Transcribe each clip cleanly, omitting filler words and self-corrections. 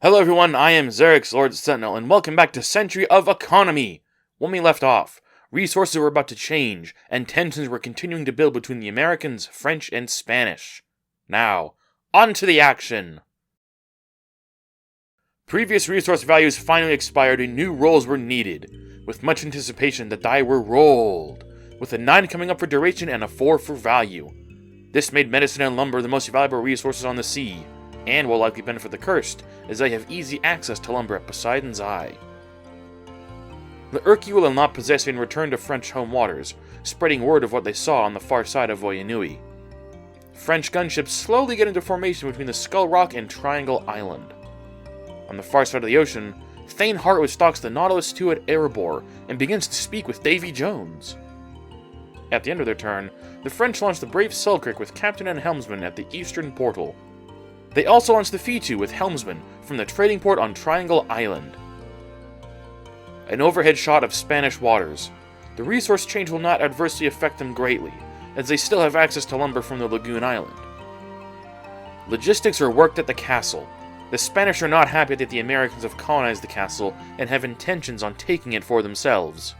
Hello everyone, I am Xerix, Lord Sentinel, and welcome back to Century of Economy! When we left off, resources were about to change, and tensions were continuing to build between the Americans, French, and Spanish. Now, on to the action! Previous resource values finally expired and new rolls were needed. With much anticipation, the die were rolled, with a 9 coming up for duration and a 4 for value. This made medicine and lumber the most valuable resources on the sea, and will likely benefit the cursed, as they have easy access to lumber at Poseidon's Eye. The Urki will not possess and return to French home waters, spreading word of what they saw on the far side of Voyanui. French gunships slowly get into formation between the Skull Rock and Triangle Island. On the far side of the ocean, Thane Hartwood stalks the Nautilus II at Erebor and begins to speak with Davy Jones. At the end of their turn, the French launch the Brave Selkirk with captain and helmsman at the eastern portal. They also launched the Fitu with helmsman from the trading port on Triangle Island. An overhead shot of Spanish waters. The resource change will not adversely affect them greatly, as they still have access to lumber from the Lagoon Island. Logistics are worked at the castle. The Spanish are not happy that the Americans have colonized the castle and have intentions on taking it for themselves.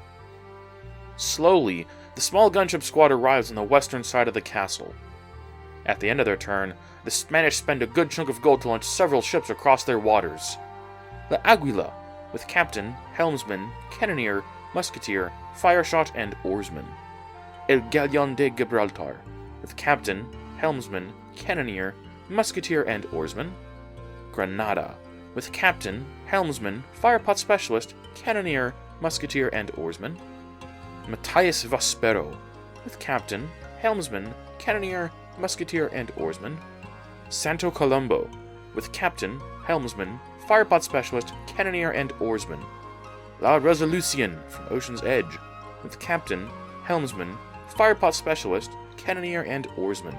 Slowly, the small gunship squad arrives on the western side of the castle. At the end of their turn, the Spanish spend a good chunk of gold to launch several ships across their waters. The Aguila, with captain, helmsman, cannoneer, musketeer, fireshot, and oarsman. El Galeon de Gibraltar, with captain, helmsman, cannoneer, musketeer, and oarsman. Granada, with captain, helmsman, firepot specialist, cannoneer, musketeer, and oarsman. Matthias Vaspero, with captain, helmsman, cannoneer, musketeer, and oarsman. Santo Colombo, with captain, helmsman, firepot specialist, cannoneer, and oarsman. La Resolution from Ocean's Edge, with captain, helmsman, firepot specialist, cannoneer, and oarsman.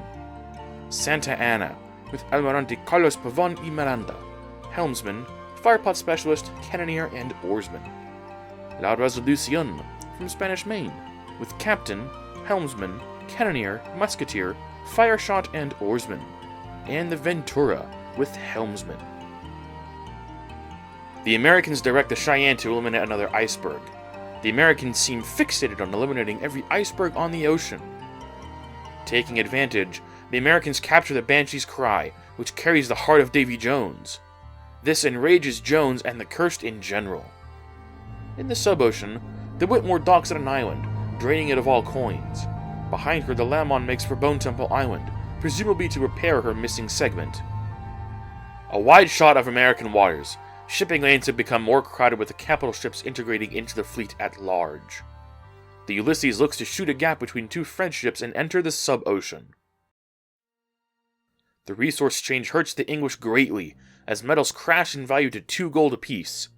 Santa Ana, with Almirante Carlos Pavon y Miranda, helmsman, firepot specialist, cannoneer, and oarsman. La Resolucion from Spanish Main, with captain, helmsman, cannoneer, musketeer, fireshot, and oarsman. And the Ventura, with helmsman. The Americans direct the Cheyenne to eliminate another iceberg. The Americans seem fixated on eliminating every iceberg on the ocean. Taking advantage, the Americans capture the Banshee's Cry, which carries the heart of Davy Jones. This enrages Jones and the Cursed in general. In the sub-ocean, the Whitmore docks at an island, draining it of all coins. Behind her, the Lamon makes for Bone Temple Island, presumably to repair her missing segment. A wide shot of American waters. Shipping lanes have become more crowded with the capital ships integrating into the fleet at large. The Ulysses looks to shoot a gap between two French ships and enter the sub-ocean. The resource change hurts the English greatly, as metals crash in value to 2 gold apiece.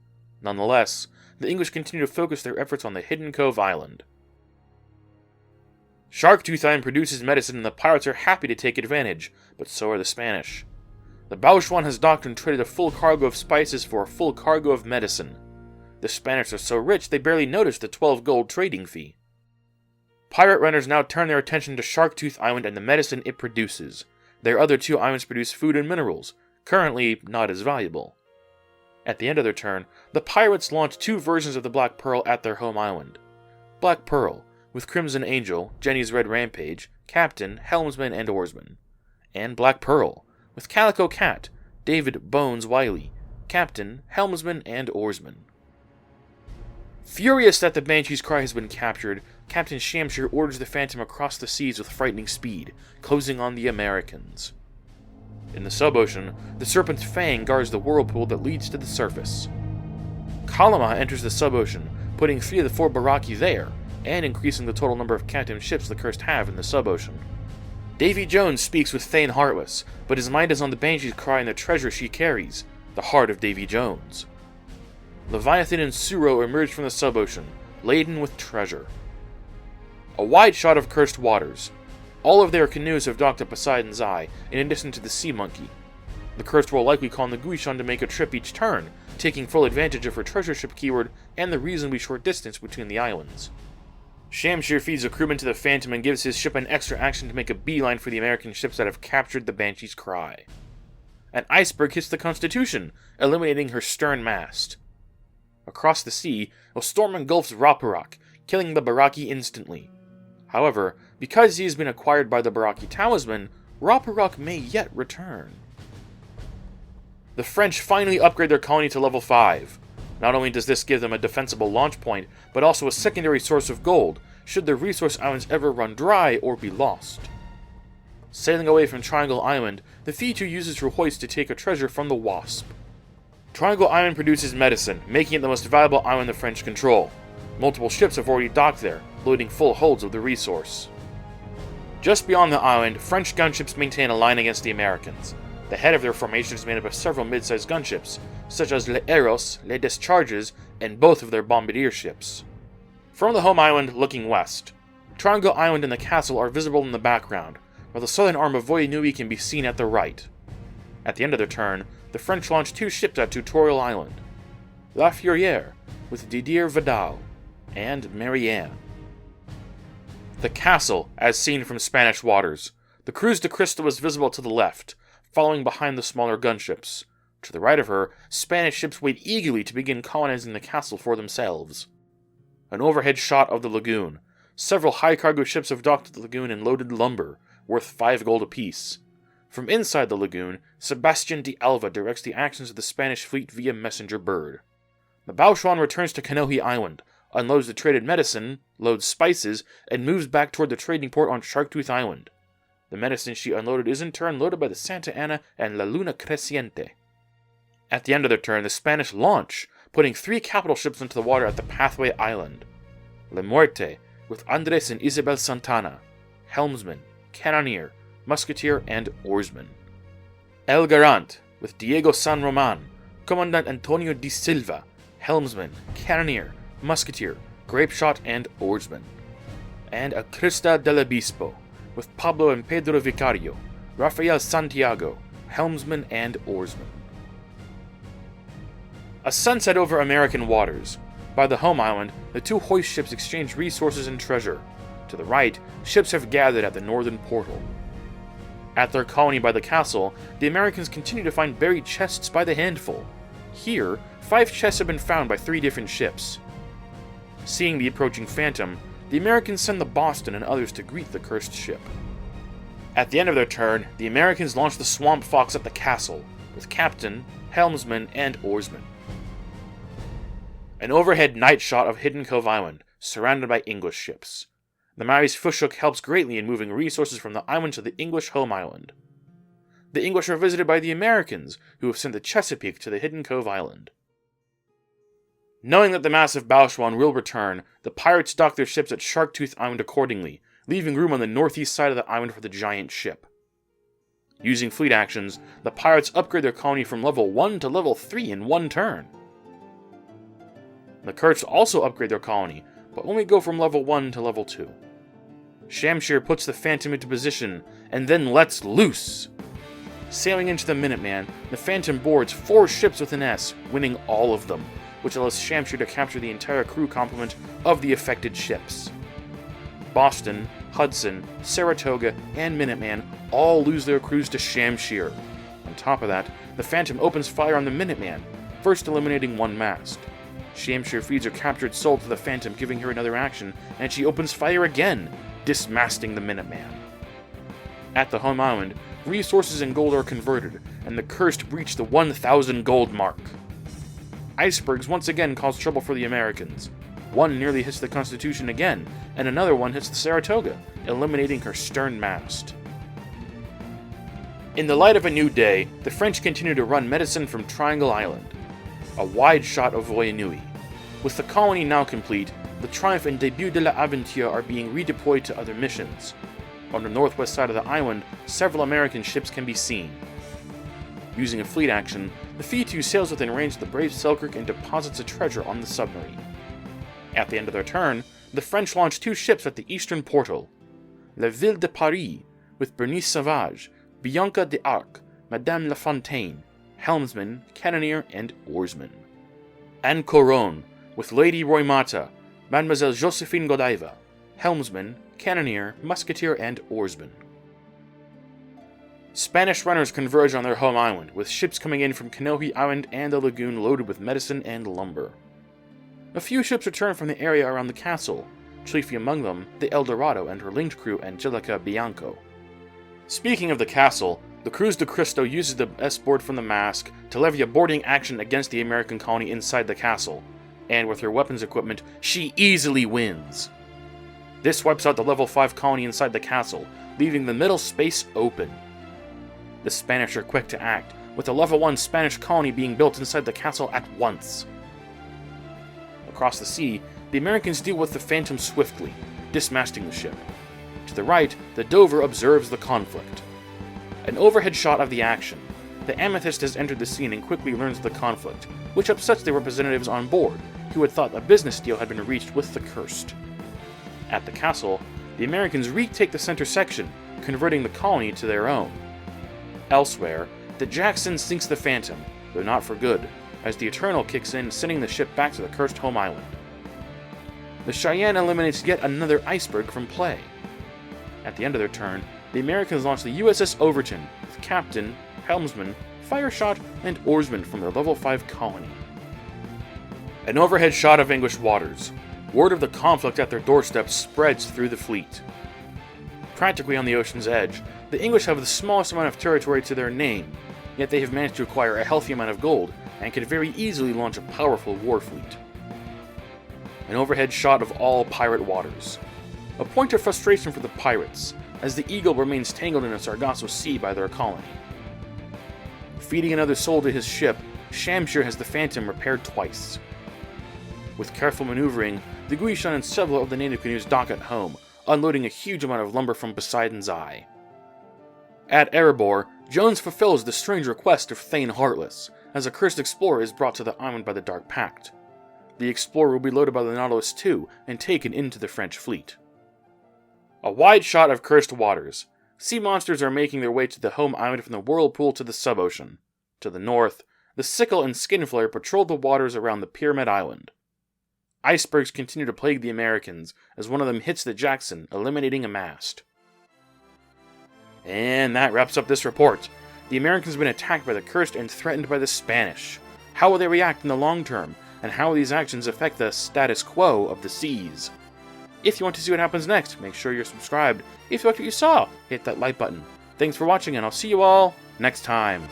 Nonetheless, the English continue to focus their efforts on the Hidden Cove Island. Sharktooth Island produces medicine and the pirates are happy to take advantage, but so are the Spanish. The Bauchuan has docked and traded a full cargo of spices for a full cargo of medicine. The Spanish are so rich they barely notice the 12 gold trading fee. Pirate runners now turn their attention to Sharktooth Island and the medicine it produces. Their other 2 islands produce food and minerals, currently not as valuable. At the end of their turn, the pirates launch 2 versions of the Black Pearl at their home island. Black Pearl, with Crimson Angel, Jenny's Red Rampage, captain, helmsman, and oarsman. And Black Pearl, with Calico Cat, David Bones Wiley, captain, helmsman, and oarsman. Furious that the Banshee's Cry has been captured, Captain Shamshire orders the Phantom across the seas with frightening speed, closing on the Americans. In the sub-ocean, the Serpent's Fang guards the whirlpool that leads to the surface. Kalama enters the sub-ocean, putting 3 of the 4 Baraki there, and increasing the total number of captive ships the Cursed have in the sub-ocean. Davy Jones speaks with Thane Heartless, but his mind is on the Banshee's Cry and the treasure she carries, the heart of Davy Jones. Leviathan and Suro emerge from the sub-ocean, laden with treasure. A wide shot of cursed waters. All of their canoes have docked at Poseidon's Eye, in addition to the Sea Monkey. The cursed will likely call on the Guishon to make a trip each turn, taking full advantage of her treasure ship keyword and the reasonably short distance between the islands. Shamshir feeds a crewman to the Phantom and gives his ship an extra action to make a beeline for the American ships that have captured the Banshee's Cry. An iceberg hits the Constitution, eliminating her stern mast. Across the sea, a storm engulfs Raparak, killing the Baraki instantly. However, because he has been acquired by the Baraki talisman, Raparak may yet return. The French finally upgrade their colony to level 5. Not only does this give them a defensible launch point, but also a secondary source of gold, should their resource islands ever run dry or be lost. Sailing away from Triangle Island, the Fitu uses her hoist to take a treasure from the Wasp. Triangle Island produces medicine, making it the most valuable island the French control. Multiple ships have already docked there, loading full holds of the resource. Just beyond the island, French gunships maintain a line against the Americans. The head of their formation is made up of several mid-sized gunships, such as Les Eros, Les Discharges, and both of their bombardier ships. From the home island looking west, Triangle Island and the castle are visible in the background, while the southern arm of Voyanui can be seen at the right. At the end of their turn, the French launch 2 ships at Tutorial Island, La Furrière, with Didier Vidal, and Marianne. The castle, as seen from Spanish waters. The Cruz de Cristo is visible to the left, following behind the smaller gunships. To the right of her, Spanish ships wait eagerly to begin colonizing the castle for themselves. An overhead shot of the lagoon. Several high-cargo ships have docked at the lagoon and loaded lumber, worth 5 gold apiece. From inside the lagoon, Sebastian de Alva directs the actions of the Spanish fleet via messenger bird. The Bauchuan returns to Kanohi Island, unloads the traded medicine, loads spices, and moves back toward the trading port on Sharktooth Island. The medicine she unloaded is in turn loaded by the Santa Ana and La Luna Creciente. At the end of their turn, the Spanish launch, putting 3 capital ships into the water at the Pathway Island. La Muerte, with Andres and Isabel Santana, helmsman, cannoneer, musketeer, and oarsman. El Garant, with Diego San Roman, Commandant Antonio de Silva, helmsman, cannoneer, musketeer, grapeshot, and oarsman. And a Crista del Obispo, with Pablo and Pedro Vicario, Rafael Santiago, helmsman and oarsman. A sunset over American waters. By the home island, the 2 hoist ships exchange resources and treasure. To the right, ships have gathered at the northern portal. At their colony by the castle, the Americans continue to find buried chests by the handful. Here, 5 chests have been found by 3 different ships. Seeing the approaching Phantom, the Americans send the Boston and others to greet the cursed ship. At the end of their turn, the Americans launch the Swamp Fox at the castle, with captain, helmsman, and oarsman. An overhead night shot of Hidden Cove Island, surrounded by English ships. The Maoris Fushuk helps greatly in moving resources from the island to the English home island. The English are visited by the Americans, who have sent the Chesapeake to the Hidden Cove Island. Knowing that the massive Bauchuan will return, the pirates dock their ships at Sharktooth Island accordingly, leaving room on the northeast side of the island for the giant ship. Using fleet actions, the pirates upgrade their colony from level 1 to level 3 in 1 turn. The Kurds also upgrade their colony, but only go from level 1 to level 2. Shamshir puts the Phantom into position, and then lets loose! Sailing into the Minuteman, the Phantom boards 4 ships with an S, winning all of them, which allows Shamshir to capture the entire crew complement of the affected ships. Boston, Hudson, Saratoga, and Minuteman all lose their crews to Shamshir. On top of that, the Phantom opens fire on the Minuteman, first eliminating 1 mast. Shamshir feeds her captured soul to the Phantom, giving her another action, and she opens fire again, dismasting the Minuteman. At the home island, resources and gold are converted, and the Cursed breach the 1,000 gold mark. Icebergs once again cause trouble for the Americans. One nearly hits the Constitution again, and another one hits the Saratoga, eliminating her stern mast. In the light of a new day, the French continue to run medicine from Triangle Island. A wide shot of Voyanui. With the colony now complete, the Triumph and Début de la Aventure are being redeployed to other missions. On the northwest side of the island, several American ships can be seen. Using a fleet action, the Fitu sails within range of the brave Selkirk and deposits a treasure on the submarine. At the end of their turn, the French launch 2 ships at the eastern portal. La Ville de Paris, with Bernice Sauvage, Bianca d'Arc, Madame La Fontaine, helmsman, cannoneer, and oarsman. And Coron, with Lady Roymata, Mademoiselle Josephine Godiva, helmsman, cannoneer, musketeer, and oarsman. Spanish runners converge on their home island, with ships coming in from Kanohi Island and the lagoon loaded with medicine and lumber. A few ships return from the area around the castle, chiefly among them the El Dorado and her linked crew Angelica Bianco. Speaking of the castle, the Cruz de Cristo uses the S-board from the mast to levy a boarding action against the American colony inside the castle, and with her weapons equipment, she easily wins. This wipes out the level 5 colony inside the castle, leaving the middle space open. The Spanish are quick to act, with a level 1 Spanish colony being built inside the castle at once. Across the sea, the Americans deal with the Phantom swiftly, dismasting the ship. To the right, the Dover observes the conflict. An overhead shot of the action. The Amethyst has entered the scene and quickly learns of the conflict, which upsets the representatives on board, who had thought a business deal had been reached with the Cursed. At the castle, the Americans retake the center section, converting the colony to their own. Elsewhere, the Jackson sinks the Phantom, though not for good, as the Eternal kicks in, sending the ship back to the cursed home island. The Cheyenne eliminates yet another iceberg from play. At the end of their turn, the Americans launch the USS Overton, with captain, helmsman, fireshot, and oarsman from their level 5 colony. An overhead shot of English waters. Word of the conflict at their doorstep spreads through the fleet. Practically on the ocean's edge, the English have the smallest amount of territory to their name, yet they have managed to acquire a healthy amount of gold and could very easily launch a powerful war fleet. An overhead shot of all pirate waters. A point of frustration for the pirates, as the Eagle remains tangled in a Sargasso Sea by their colony. Feeding another soul to his ship, Shamshir has the Phantom repaired twice. With careful maneuvering, the Guishan and several of the native canoes dock at home, unloading a huge amount of lumber from Poseidon's Eye. At Erebor, Jones fulfills the strange request of Thane Heartless, as a cursed explorer is brought to the island by the Dark Pact. The explorer will be loaded by the Nautilus II and taken into the French fleet. A wide shot of cursed waters. Sea monsters are making their way to the home island from the whirlpool to the sub-ocean. To the north, the Sickle and Skinflare patrol the waters around the Pyramid Island. Icebergs continue to plague the Americans, as one of them hits the Jackson, eliminating a mast. And that wraps up this report. The Americans have been attacked by the Cursed and threatened by the Spanish. How will they react in the long term, and how will these actions affect the status quo of the seas? If you want to see what happens next, make sure you're subscribed. If you liked what you saw, hit that like button. Thanks for watching, and I'll see you all next time.